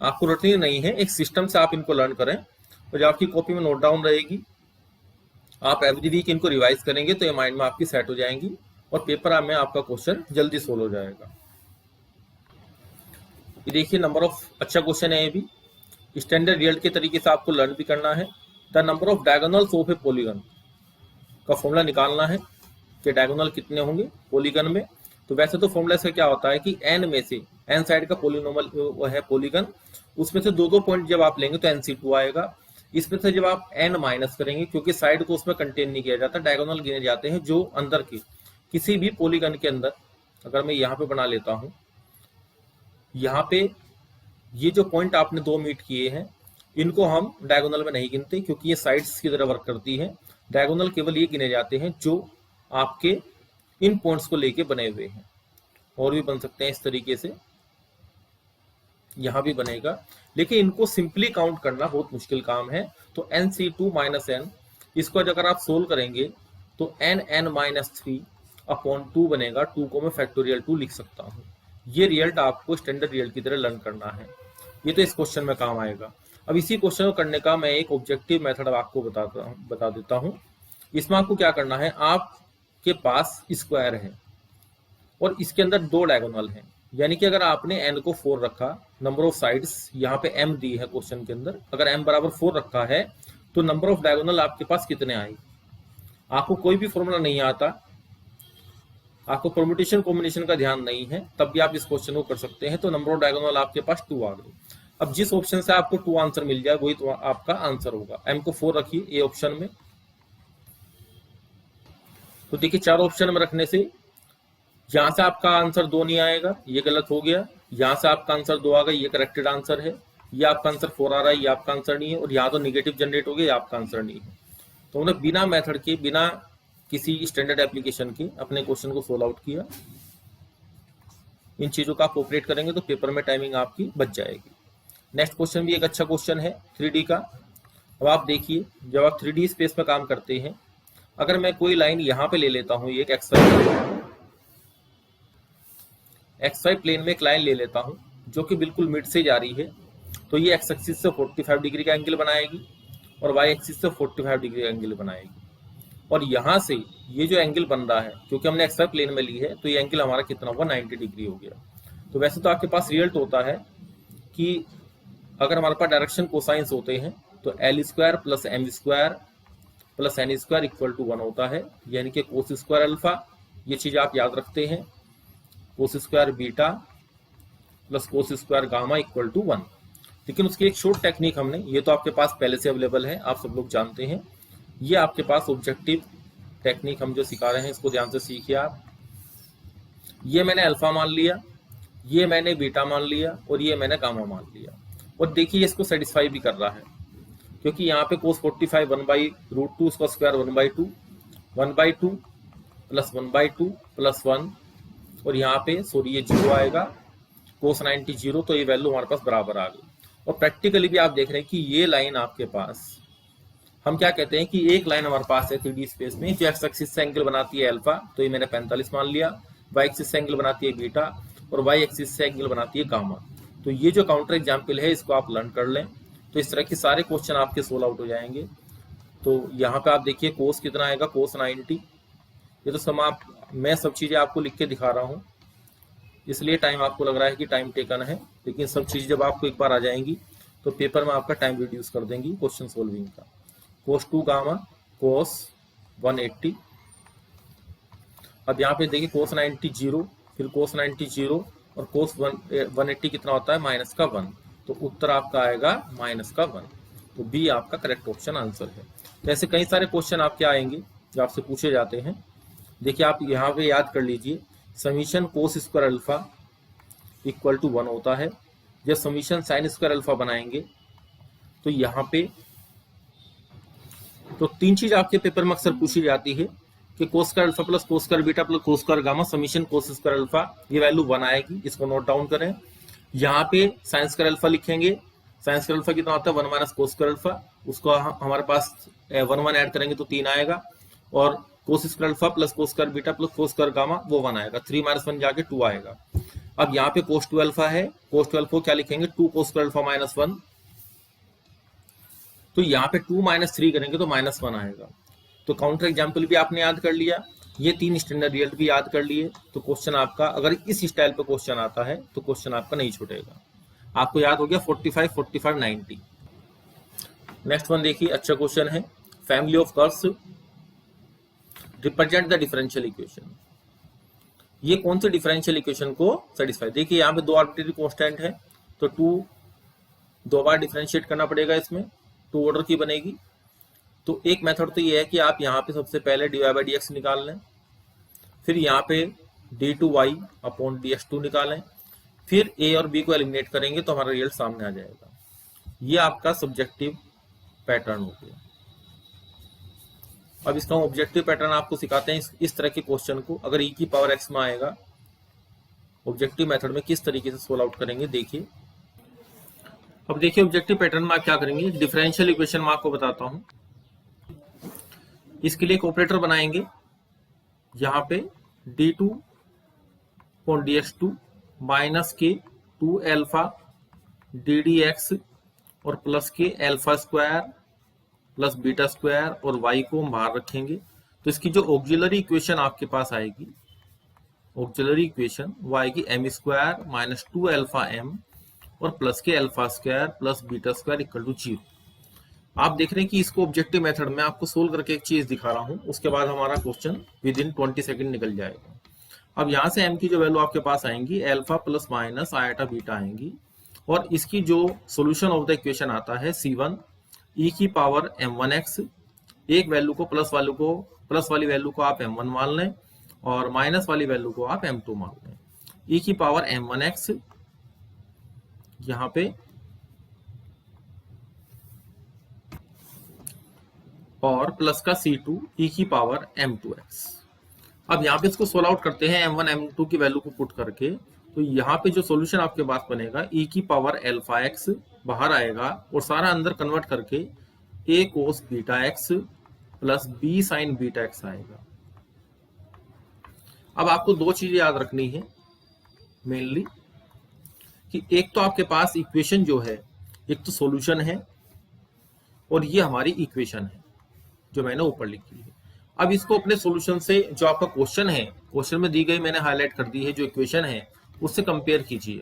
S1: आपको रटनी नहीं है, एक सिस्टम से आप इनको लर्न करें, और जब आपकी कॉपी में नोट डाउन रहेगी, आप एवरी वीक इनको रिवाइज करेंगे तो ये माइंड में आपकी सेट हो जाएंगी, और पेपर में आपका क्वेश्चन जल्दी सोल्व हो जाएगा। ये देखिए नंबर ऑफ, अच्छा क्वेश्चन है ये भी, स्टैंडर्ड रिजल्ट के तरीके से आपको लर्न भी करना है। The number of diagonals of A polygon का फॉर्मूला निकालना है कि डायगोनल कितने होंगे पॉलीगन में। तो वैसे तो फॉर्मूला से क्या होता है कि n में से, n साइड का पॉलिनोमियल है पॉलीगन, उसमें से 2 पॉइंट जब आप लेंगे तो NC2 आएगा। इसमें से जब आप n माइनस करेंगे, क्योंकि साइड को उसमें कंटेन नहीं किया जाता, डायगोनल गिने जाते हैं जो अंदर के किसी भी पॉलीगन के अंदर। अगर मैं यहाँ पे बना लेता हूँ, यहाँ पे ये जो पॉइंट आपने 2 मीट किए हैं, इनको हम डायगोनल में नहीं गिनते, क्योंकि ये साइड्स की तरह वर्क करती है। डायगोनल केवल ये गिने जाते हैं जो आपके इन पॉइंट्स को लेके बने हुए हैं। और भी बन सकते हैं इस तरीके से, यहां भी बनेगा, लेकिन इनको सिंपली काउंट करना बहुत मुश्किल काम है। तो NC2 - n, इसको अगर आप सोल्व करेंगे तो n(n-3/2 बनेगा। 2 को मैं फैक्टोरियल 2 लिख सकता हूँ। ये रिजल्ट आपको स्टैंडर्ड रिजल्ट की तरह लर्न करना है, ये तो इस क्वेश्चन में काम आएगा। अब इसी क्वेश्चन को करने का मैं एक ऑब्जेक्टिव मेथड आपको बता देता हूँ। इसमें आपको क्या करना है, आपके पास स्क्वायर है और इसके अंदर 2 डायगोनल हैं, यानी कि अगर आपने n को 4 रखा, नंबर ऑफ साइड्स यहाँ पे m दी है क्वेश्चन के अंदर, अगर m बराबर 4 रखा है तो नंबर ऑफ डायगोनल आपके पास कितने आए। आपको कोई भी फॉर्मूला नहीं आता आपको परम्यूटेशन कॉम्बिनेशन का ध्यान नहीं है तब भी आप इस क्वेश्चन को कर सकते हैं। तो नंबर ऑफ डायगोनल आपके पास 2 आ गए। अब जिस ऑप्शन से आपको 2 आंसर मिल जाए वही तो आपका आंसर होगा। m को 4 रखिए ए ऑप्शन में। तो देखिए 4 ऑप्शन में रखने से यहां से आपका आंसर 2 नहीं आएगा, ये गलत हो गया। यहां से आपका आंसर 2 आ गया, ये करेक्टेड आंसर है। ये आपका आंसर 4 आ रहा है, ये आपका आंसर नहीं है। और यहाँ तो निगेटिव जनरेट हो गया, ये आपका आंसर नहीं है। तो हमने बिना मेथड के, बिना किसी स्टैंडर्ड एप्लीकेशन के अपने क्वेश्चन को सोल्व आउट किया। इन चीजों का आप ऑपरेट करेंगे तो पेपर में टाइमिंग आपकी बच जाएगी। नेक्स्ट क्वेश्चन भी एक अच्छा क्वेश्चन है 3D का। अब आप देखिए, जब आप 3D स्पेस में काम करते हैं, अगर मैं कोई लाइन यहाँ पे ले लेता हूँ, एक XY प्लेन में एक लाइन ले लेता हूँ जो कि बिल्कुल मिड से जा रही है, तो ये एक्स एक्सिस से 45 डिग्री का एंगल बनाएगी और वाई एक्सिस से 45 डिग्री का एंगल बनाएगी। और यहाँ से ये जो एंगल बन रहा है, क्योंकि हमने XY प्लेन में ली है, तो ये एंगल हमारा कितना होगा, 90 डिग्री हो गया। तो वैसे तो आपके पास रिजल्ट होता है कि अगर हमारे पास डायरेक्शन कोसाइंस होते हैं तो L² plus M² plus N² equal to 1 होता है, यानी कि कोस स्क्वायर अल्फा। ये चीज आप याद रखते हैं, cos square beta plus cos square gamma equal to 1। लेकिन उसकी एक शॉर्ट टेक्निक हमने, ये तो आपके पास पहले से अवेलेबल है, आप सब लोग जानते हैं। ये आपके पास ऑब्जेक्टिव टेक्निक हम जो सिखा रहे हैं, इसको ध्यान से सीखिए आप। ये मैंने अल्फा मान लिया, ये मैंने बीटा मान लिया और ये मैंने गामा मान लिया। और देखिए इसको सेटिस्फाई भी कर रहा है, क्योंकि यहाँ पे कोस 45 1/√2 उसका स्क्वायर 1/2 1/2 प्लस 1/2 प्लस 1, और यहाँ पे सॉरी ये 0 आएगा, कोस 90 0, तो ये वैल्यू हमारे पास बराबर आ गई। और प्रैक्टिकली भी आप देख रहे हैं कि ये लाइन आपके पास, हम क्या कहते हैं कि एक लाइन हमारे पास है 3D स्पेस में जो एक्स एक्सिस से एंगल बनाती है अल्फा, तो ये मैंने 45 मान लिया। वाई एक्सिस से एंगल बनाती है बीटा और वाई एक्सिस से एंगल बनाती है गामा। तो ये जो काउंटर एग्जाम्पल है इसको आप लर्न कर लें, तो इस तरह के सारे क्वेश्चन आपके सोल्व आउट हो जाएंगे। तो यहाँ पे आप देखिए कोस कितना आएगा, कोस 90। ये तो मैं सब चीजें आपको लिख के दिखा रहा हूँ, इसलिए टाइम आपको लग रहा है कि टाइम टेकन है, लेकिन सब चीज जब आपको एक बार आ जाएंगी तो पेपर में आपका टाइम रिड्यूस कर देंगी क्वेश्चन सोल्विंग का। कोस 2 गामा कोस 180। अब यहाँ पे देखिए कोस 90 0, फिर कोस 90 0 और कोस 180 कितना होता है, -1। तो उत्तर आपका आएगा -1। तो बी आपका करेक्ट ऑप्शन आंसर है। तो ऐसे कई सारे क्वेश्चन आपके आएंगे जो आपसे पूछे जाते हैं। देखिए आप यहाँ पे याद कर लीजिए, summation cos square alpha equal to 1 होता है। जब समीशन साइन स्क्वायर अल्फा बनाएंगे तो यहाँ पे तो 3 चीज आपके पेपर में अक्सर पूछी जाती है कि कोस square alpha plus cos square beta plus cos square gamma summation cos square alpha, ये वैल्यू 1 आएगी, इसको नोट डाउन करें। यहाँ पे साइन स्क्वायर अल्फा लिखेंगे, साइन स्क्वायर अल्फा कितना होता है 1 माइनस कोस स्क्वायर अल्फा, उसको हमारे पास 1 ऐड करेंगे तो 3 आएगा। और कोस square alpha plus cos square beta plus cos square gamma वो 1 आएगा, 3 - 1 जाके 2 आएगा। अब यहाँ पे कोस 2 अल्फा है, कोस 2 अल्फा क्या लिखेंगे 2 कोस स्क्वायर अल्फा -1। तो यहाँ पे 2 - 3 करेंगे तो -1 आएगा। तो काउंटर एग्जाम्पल भी आपने याद कर लिया, ये 3 स्टैंडर्ड रिजल्ट भी याद कर लिए। तो क्वेश्चन आपका अगर इस स्टाइल पे क्वेश्चन आता है तो क्वेश्चन आपका नहीं छूटेगा। आपको याद हो गया 45 45 90। नेक्स्ट वन देखिए, अच्छा क्वेश्चन है, family of curves represent the differential equation. ये कौन से डिफरेंशियल इक्वेशन को सेटिस्फाई, देखिए यहाँ पे 2 आर्बिट्रेरी कांस्टेंट है, तो 2 2 बार डिफरेंशिएट करना पड़ेगा, इसमें 2 ऑर्डर की बनेगी। तो एक मेथड तो ये है कि आप यहाँ पे सबसे पहले dy/dx निकाल लें, फिर यहाँ पे d2y/dx2 निकालें, फिर a और b को एलिमिनेट करेंगे तो हमारा रिजल्ट सामने आ जाएगा। ये आपका सब्जेक्टिव पैटर्न हो गया। अब इसका ऑब्जेक्टिव पैटर्न आपको सिखाते हैं इस तरह के क्वेश्चन को अगर e की पावर x में आएगा, ऑब्जेक्टिव मेथड में किस तरीके से सोल्व आउट करेंगे देखिए। अब देखिए ऑब्जेक्टिव पैटर्न में आप क्या करेंगे, डिफरेंशियल इक्वेशन में आपको बताता हूं। इसके लिए एक ऑपरेटर बनाएंगे, यहाँ पे d2/dx2 माइनस के 2 अल्फा ddx और प्लस के alpha square plus beta square और y को हम बाहर रखेंगे। तो इसकी जो ऑक्सिलरी इक्वेशन आपके पास आएगी, ऑक्सिलरी इक्वेशन वो आएगी m² - 2 अल्फा m और प्लस के alpha square plus beta square equal to 0। आप देख रहे हैं कि इसको ऑब्जेक्टिव मेथड में आपको सोल्व करके एक चीज दिखा रहा हूं, उसके बाद हमारा क्वेश्चन विद इन 20 सेकंड निकल जाएगा। अब यहाँ से m की जो वैल्यू आपके पास आएंगी alpha plus minus eta beta आएंगी, और इसकी जो सॉल्यूशन ऑफ द इक्वेशन आता है c1 e की पावर m1x, एक वैल्यू को प्लस वाली वैल्यू को आप m1 मान लें और माइनस वाली वैल्यू को आप m2 मान लें। e की पावर m1x यहाँ पे और प्लस का c2 e की पावर m2x। अब यहाँ पे इसको सोल्व आउट करते हैं m1 m2 की वैल्यू को पुट करके, तो यहाँ पे जो सॉल्यूशन आपके पास बनेगा e की पावर अल्फा x बाहर आएगा और सारा अंदर कन्वर्ट करके a cos beta x plus b sign beta x आएगा। अब आपको दो चीजें याद रखनी है मेनली, कि एक तो आपके पास इक्वेशन जो है, एक तो सॉल्यूशन है और ये हमारी इक्वेशन है जो मैंने ऊपर लिखी है। अब इसको अपने सॉल्यूशन से जो आपका क्वेश्चन है, क्वेश्चन में दी गई मैंने हाईलाइट कर दी है जो इक्वेशन है, उससे कंपेयर कीजिए।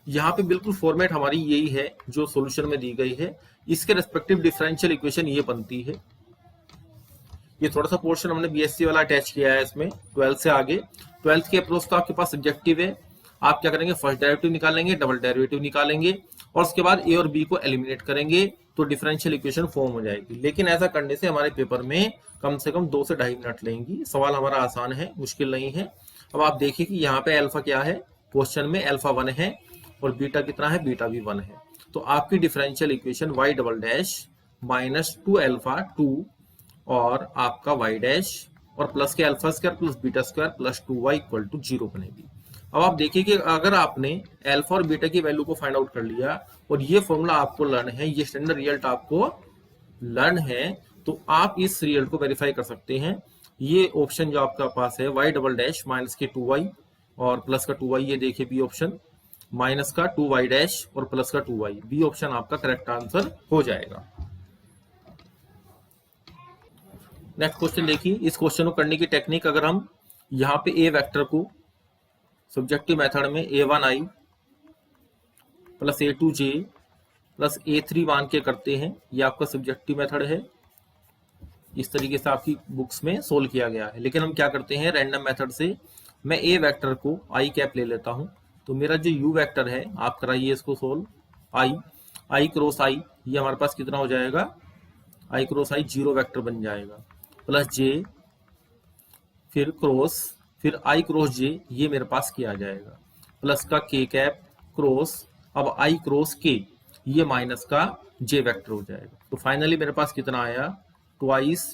S1: यहाँ पे बिल्कुल फॉर्मेट हमारी यही है जो सॉल्यूशन में दी गई है, इसके रेस्पेक्टिव डिफरेंशियल इक्वेशन ये बनती है। ये थोड़ा सा पोर्शन हमने बीएससी वाला अटैच किया है इसमें 12 से आगे। 12th के अप्रोच तो आपके पास सब्जेक्टिव है, आप क्या करेंगे फर्स्ट डेरिवेटिव निकालेंगे, डबल डेरिवेटिव निकालेंगे और उसके बाद ए और बी को एलिमिनेट करेंगे तो डिफरेंशियल इक्वेशन फॉर्म हो जाएगी। लेकिन ऐसा करने से हमारे पेपर में कम से कम 2 से 2.5 मिनट लेंगी। सवाल हमारा आसान है, मुश्किल नहीं है। अब आप देखिए कि यहाँ पे अल्फा क्या है, क्वेश्चन में अल्फा 1 है और बीटा कितना है, बीटा भी 1 है। तो आपकी differential equation y double dash minus 2 alpha 2 और आपका y डैश और प्लस के alpha square plus beta square plus 2y equal to 0 बनेगी। अब आप देखिए कि अगर आपने अल्फा और बीटा की वैल्यू को फाइंड आउट कर लिया और ये फॉर्मूला आपको लर्न है, ये स्टैंडर्ड रिजल्ट आपको लर्न है, तो आप इस रिजल्ट को वेरीफाई कर सकते हैं। ये ऑप्शन जो आपका पास है y डबल डैश माइनस के 2y और प्लस का 2y, ये देखिए बी ऑप्शन, माइनस का 2y डैश और प्लस का 2y, बी ऑप्शन आपका करेक्ट आंसर हो जाएगा। नेक्स्ट क्वेश्चन देखिए। इस क्वेश्चन को करने की टेक्निक, अगर हम यहाँ पे ए वेक्टर को सब्जेक्टिव मेथड में a1i plus a2j plus a3 मान के करते हैं, ये आपका सब्जेक्टिव मेथड है। इस तरीके से आपकी बुक्स में सोल्व किया गया है। लेकिन हम क्या करते हैं, रैंडम मेथड से मैं a वेक्टर को i कैप ले लेता हूं। तो मेरा जो u वेक्टर है, आप कराइए इसको सोल्व, i क्रॉस i, ये हमारे पास कितना हो जाएगा, i क्रॉस i 0 वेक्टर बन जाएगा, प्लस j फिर क्रॉस फिर i क्रॉस j, ये मेरे पास किया जाएगा, प्लस का k कैप क्रॉस, अब i क्रॉस k, ये माइनस का j वेक्टर हो जाएगा। तो फाइनली मेरे पास कितना आया, twice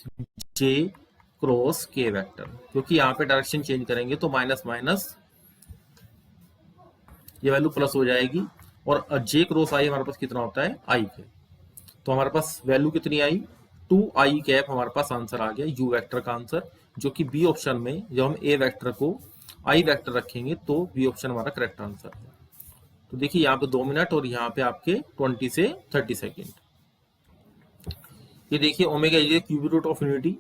S1: j cross k vector, क्योंकि यहाँ पे डायरेक्शन चेंज करेंगे तो माइनस माइनस ये वैल्यू प्लस हो जाएगी और j क्रॉस i हमारे पास कितना होता है, i के। तो हमारे पास वैल्यू कितनी आई, 2i कैप हमारे पास आंसर आ गया u वेक्टर का आंसर, जो कि बी ऑप्शन में जब हम a वेक्टर को i वेक्टर रखेंगे तो बी ऑप्शन हमारा करेक्ट आंसर है। तो देखिए यहाँ पे 2 मिनट और यहाँ पे आपके 20 से 30 सेकेंड। ये देखिए ओमेगा ये क्यूब रूट ऑफ यूनिटी,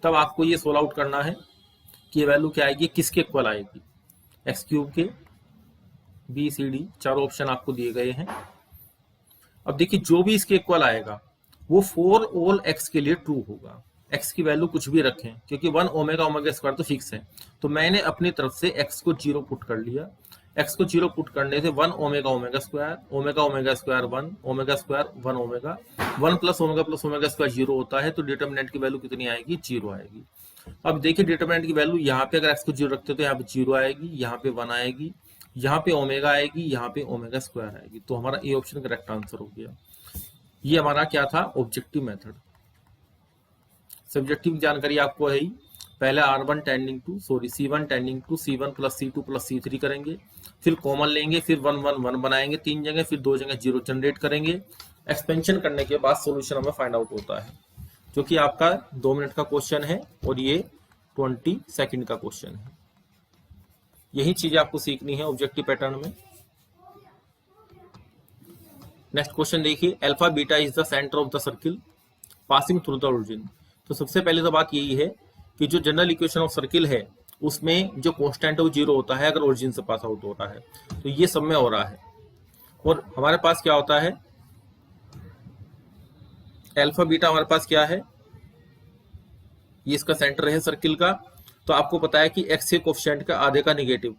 S1: तब आपको ये सोल्व आउट करना है कि ये वैल्यू क्या आएगी, किसके इक्वल आएगी, एक्स क्यूब के, बी सी डी चारों ऑप्शन आपको दिए गए हैं। अब देखिए जो भी इसके इक्वल आएगा वो फॉर ऑल एक्स के लिए ट्रू होगा। एक्स की वैल्यू कुछ भी रखें, क्योंकि 1 ओमेगा ओमेगा स्क्वायर तो फिक्स है। तो मैंने अपनी तरफ से एक्स को 0 पुट कर लिया। एक्स को 0 पुट करने से 1 omega omega square 1 omega square 1 omega 1 plus omega square 0 होता है। तो डिटरमिनेंट की वैल्यू कितनी आएगी, 0 आएगी। अब देखिए डिटरमिनेंट की वैल्यू यहाँ पे अगर एक्स को 0 रखते तो यहाँ पे 0 आएगी, यहाँ पे 1 आएगी, यहाँ पे ओमेगा आएगी, यहाँ पे ओमेगा स्क्वायर आएगी। तो हमारा ए ऑप्शन करेक्ट आंसर हो गया। ये हमारा क्या था, ऑब्जेक्टिव मेथड। सब्जेक्टिव जानकारी आपको है ही, पहले R1 tending to C1 tending to C1 plus C2 plus C3 करेंगे, फिर कॉमन लेंगे, फिर 1 1 1 बनाएंगे 3 जगह, फिर 2 जगह 0 जनरेट करेंगे। एक्सपेंशन करने के बाद सॉल्यूशन हमें फाइंड आउट होता है, जो कि आपका 2 मिनट का क्वेश्चन है और ये 20 सेकंड का क्वेश्चन है। यही चीजें आपको सीखनी है ऑब्जेक्टिव पैटर्न में। नेक्स्ट क्वेश्चन देखिए, alpha beta is the centre of the circle passing through the origin. तो सबसे पहले तो बात यही है कि जो जनरल इक्वेशन ऑफ सर्किल है उसमें जो कांस्टेंट है वो 0 होता है अगर ओरिजिन से पास आउट हो रहा है। तो ये सब में हो रहा है और हमारे पास क्या होता है, अल्फा बीटा हमारे पास क्या है, ये इसका सेंटर है सर्किल का। तो आपको पता है कि x के कोफिशिएंट का आधे का निगेटिव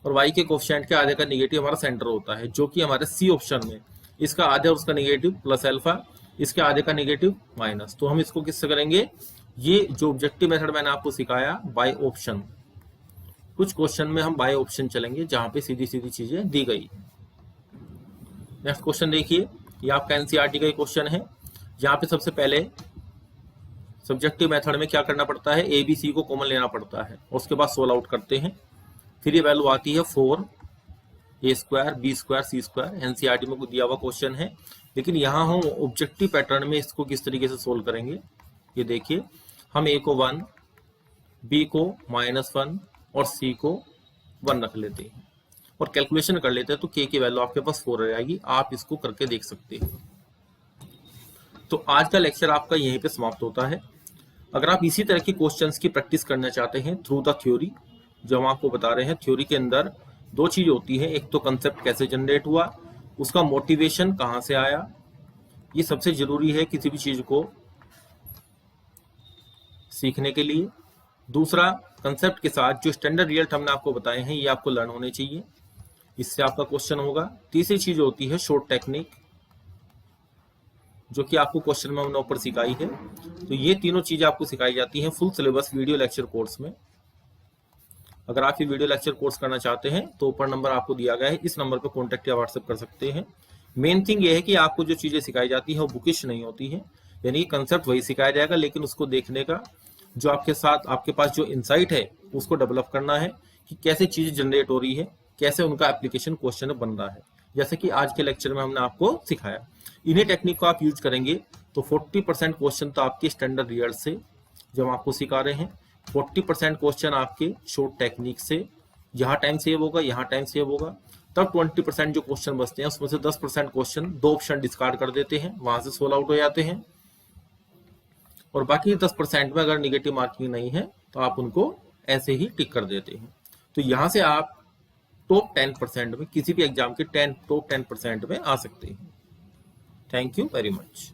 S1: और y के कोफिशिएंट के आधे का निगेटिव हमारा सेंटर होता है, जो कि हमारे सी ऑप्शन में इसका आधे और उसका निगेटिव प्लस अल्फा, इसके आधे का निगेटिव माइनस। तो हम इसको किससे करेंगे, ये जो ऑब्जेक्टिव मेथड मैंने आपको सिखाया बाय ऑप्शन, कुछ क्वेश्चन में हम बाय ऑप्शन चलेंगे जहां पे सीधी सीधी चीजें दी गई। नेक्स्ट क्वेश्चन देखिए, ये आपका एनसीईआरटी का क्वेश्चन है। यहाँ पे सबसे पहले सब्जेक्टिव मेथड में क्या करना पड़ता है, ए बी सी को कॉमन लेना पड़ता है और उसके बाद सोल्व आउट करते हैं। फिर ये वैल्यू आती है 4 ए स्क्वायर बी स्क्वायर सी स्क्वायर। एनसीईआरटी में दिया हुआ क्वेश्चन है, लेकिन यहाँ हम ऑब्जेक्टिव पैटर्न में इसको किस तरीके से सोल्व करेंगे, ये देखिए। हम ए को 1, बी को -1 और सी को 1 रख लेते हैं और कैलकुलेशन कर लेते हैं, तो के की वैल्यू आपके पास 4 आ जाएगी। आप इसको करके देख सकते हैं। तो आज का लेक्चर आपका यहीं पे समाप्त होता है। अगर आप इसी तरह के क्वेश्चंस की प्रैक्टिस करना चाहते हैं थ्रू द थ्योरी, जो हम आपको बता रहे हैं, थ्योरी के अंदर दो चीज होती है, एक तो कंसेप्ट कैसे जनरेट हुआ, उसका मोटिवेशन कहाँ से आया, ये सबसे जरूरी है किसी भी चीज को सीखने के लिए। दूसरा, कंसेप्ट के साथ जो स्टैंडर्ड रिजल्ट हमने आपको बताए हैं ये आपको लर्न होने चाहिए, इससे आपका क्वेश्चन होगा। तीसरी चीज होती है शॉर्ट टेक्निक, जो कि आपको क्वेश्चन में हमने ऊपर सिखाई है। तो ये तीनों चीजें आपको सिखाई जाती हैं full syllabus video lecture course में। अगर आप ये वीडियो लेक्चर कोर्स करना चाहते हैं तो ऊपर नंबर आपको दिया गया है, इस नंबर पर कॉन्टैक्ट या व्हाट्सएप कर सकते हैं। मेन थिंग ये है कि आपको जो चीजें सिखाई जाती है वो बुकिश नहीं होती है, यानी कि कंसेप्ट वही सिखाया जाएगा, लेकिन उसको देखने का जो आपके साथ आपके पास जो इंसाइट है उसको डेवलप करना है कि कैसे चीजें जनरेट हो रही है, कैसे उनका एप्लीकेशन क्वेश्चन बन रहा है। जैसे कि आज के लेक्चर में हमने आपको सिखाया, इन्हीं टेक्निक को आप यूज करेंगे तो 40% क्वेश्चन तो आपके स्टैंडर्ड रिजल्ट से जो हम आपको सिखा रहे हैं, 40% क्वेश्चन आपके शॉर्ट टेक्निक से, यहाँ टाइम सेव होगा, यहाँ टाइम सेव होगा। तब 20% जो क्वेश्चन बचते हैं उसमें से 10% क्वेश्चन दो ऑप्शन डिस्कार्ड कर देते हैं, वहां से सोल्व आउट हो जाते हैं। और बाकी 10% में अगर निगेटिव मार्किंग नहीं है तो आप उनको ऐसे ही टिक कर देते हैं। तो यहाँ से आप टॉप 10% में किसी भी एग्जाम के टॉप 10% में आ सकते हैं। Thank you very much.